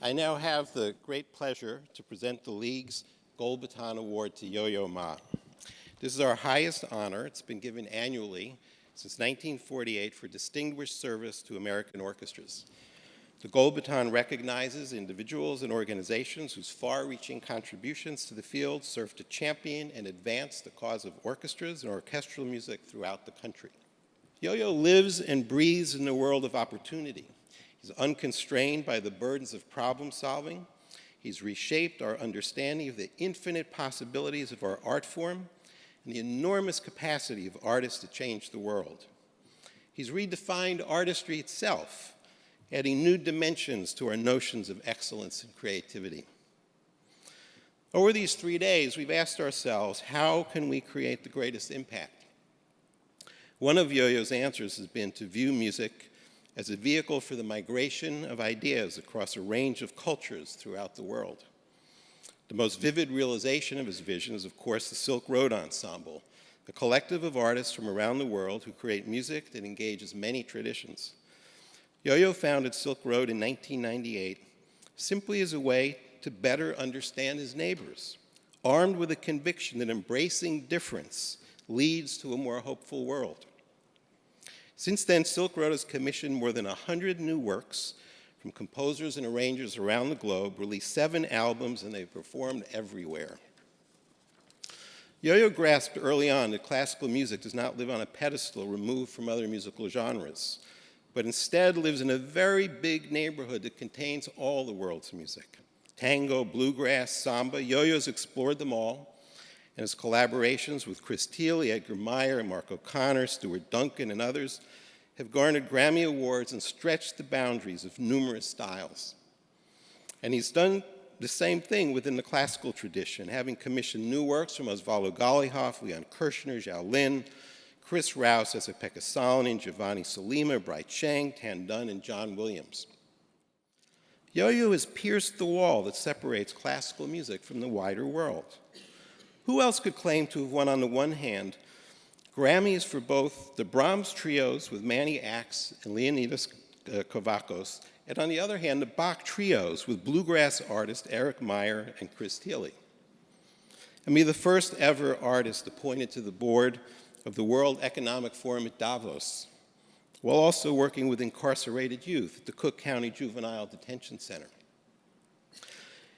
I now have the great pleasure to present the League's Gold Baton Award to Yo-Yo Ma. This is our highest honor. It's been given annually since 1948 for distinguished service to American orchestras. The Gold Baton recognizes individuals and organizations whose far-reaching contributions to the field serve to champion and advance the cause of orchestras and orchestral music throughout the country. Yo-Yo lives and breathes in a world of opportunity. He's unconstrained by the burdens of problem solving. He's reshaped our understanding of the infinite possibilities of our art form and the enormous capacity of artists to change the world. He's redefined artistry itself, adding new dimensions to our notions of excellence and creativity. Over these 3 days, we've asked ourselves, how can we create the greatest impact? One of Yo-Yo's answers has been to view music as a vehicle for the migration of ideas across a range of cultures throughout the world. The most vivid realization of his vision is, of course, the Silk Road Ensemble, a collective of artists from around the world who create music that engages many traditions. Yo-Yo founded Silk Road in 1998 simply as a way to better understand his neighbors, armed with a conviction that embracing difference leads to a more hopeful world. Since then, Silk Road has commissioned more than 100 new works from composers and arrangers around the globe, released 7 albums, and they've performed everywhere. Yo-Yo grasped early on that classical music does not live on a pedestal removed from other musical genres, but instead lives in a very big neighborhood that contains all the world's music. Tango, bluegrass, samba, Yo-Yo's explored them all, and his collaborations with Chris Thiele, Edgar Meyer, Mark O'Connor, Stuart Duncan, and others have garnered Grammy Awards and stretched the boundaries of numerous styles. And he's done the same thing within the classical tradition, having commissioned new works from Osvaldo Golijov, Leon Kirshner, Zhao Lin, Chris Rouse, Esa-Pekka Salonen, Giovanni Sollima, Bright Chang, Tan Dun, and John Williams. Yo-Yo has pierced the wall that separates classical music from the wider world. Who else could claim to have won, on the one hand, Grammys for both the Brahms trios with Manny Axe and Leonidas Kavakos, and on the other hand, the Bach trios with bluegrass artist Eric Meyer and Chris Thiele? And be the first ever artist appointed to the board of the World Economic Forum at Davos, while also working with incarcerated youth at the Cook County Juvenile Detention Center.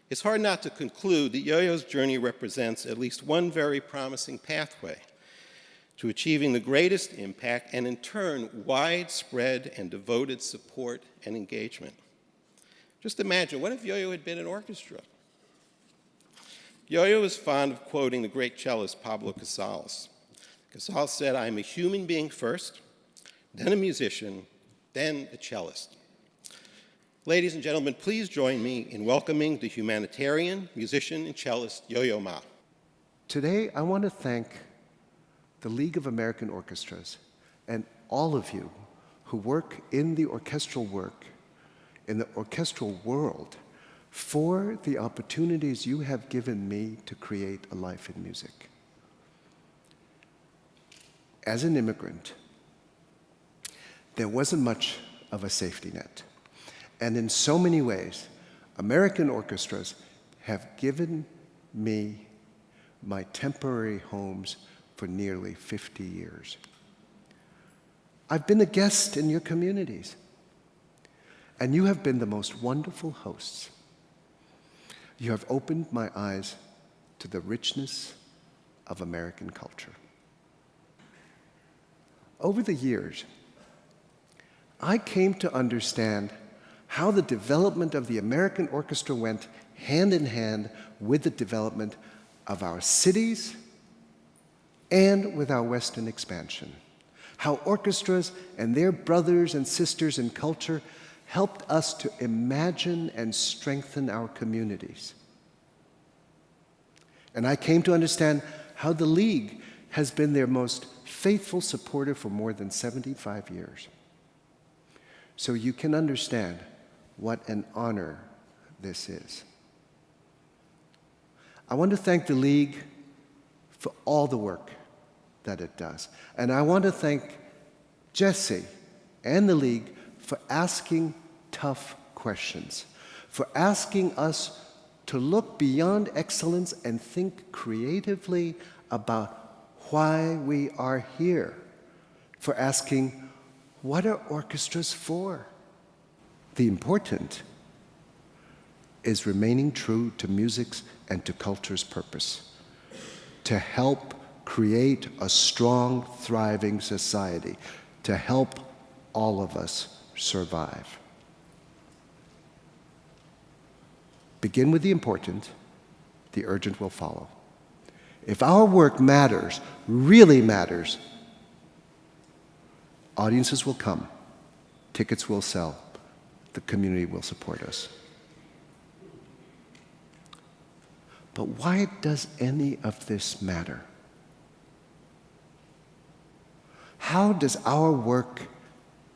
It's hard not to conclude that Yo-Yo's journey represents at least one very promising pathway to achieving the greatest impact and, in turn, widespread and devoted support and engagement. Just imagine, what if Yo-Yo had been an orchestra? Yo-Yo is fond of quoting the great cellist Pablo Casals. Casals said, "I am a human being first, then a musician, then a cellist." Ladies and gentlemen, please join me in welcoming the humanitarian, musician, and cellist Yo-Yo Ma. Today, I want to thank the League of American Orchestras and all of you who work in the orchestral world for the opportunities you have given me to create a life in music. As an immigrant, there wasn't much of a safety net. And in so many ways, American orchestras have given me my temporary homes for nearly 50 years. I've been a guest in your communities, and you have been the most wonderful hosts. You have opened my eyes to the richness of American culture. Over the years, I came to understand how the development of the American orchestra went hand in hand with the development of our cities and with our Western expansion. How orchestras and their brothers and sisters in culture helped us to imagine and strengthen our communities. And I came to understand how the League has been their most faithful supporter for more than 75 years. So you can understand what an honor this is. I want to thank the League for all the work that it does. And I want to thank Jesse and the League for asking tough questions, for asking us to look beyond excellence and think creatively about why we are here, for asking, what are orchestras for? The important is remaining true to music's and to culture's purpose, to help create a strong, thriving society, to help all of us survive. Begin with the important, the urgent will follow. If our work matters, really matters, audiences will come, tickets will sell, the community will support us. But why does any of this matter? How does our work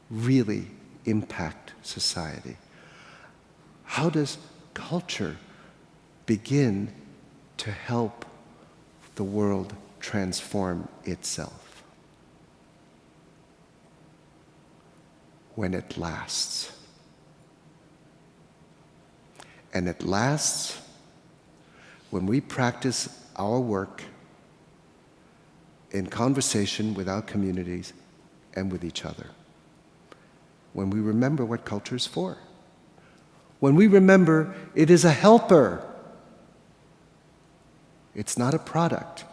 really impact society? How does culture begin to help the world transform itself? When it lasts. And it lasts when we practice our work in conversation with our communities and with each other. When we remember what culture is for. When we remember it is a helper. It's not a product.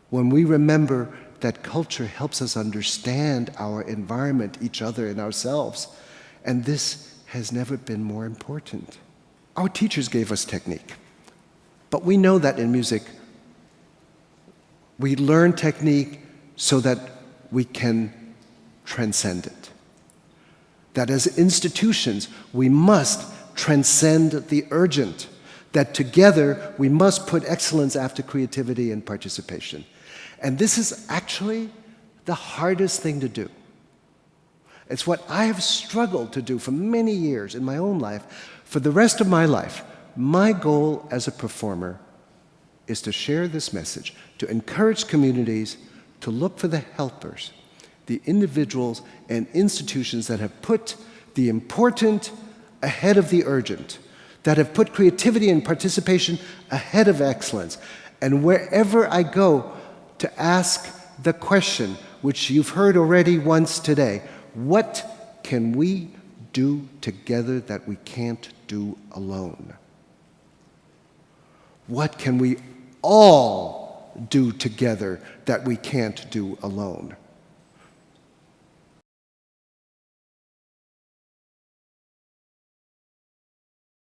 When we remember that culture helps us understand our environment, each other, and ourselves. And this has never been more important. Our teachers gave us technique. But we know that in music, we learn technique so that we can transcend it. That as institutions, we must transcend the urgent. That together, we must put excellence after creativity and participation. And this is actually the hardest thing to do. It's what I have struggled to do for many years in my own life. For the rest of my life, my goal as a performer is to share this message, to encourage communities to look for the helpers, the individuals and institutions that have put the important ahead of the urgent, that have put creativity and participation ahead of excellence. And wherever I go, to ask the question, which you've heard already once today, what can we do together that we can't do alone? What can we all do together that we can't do alone?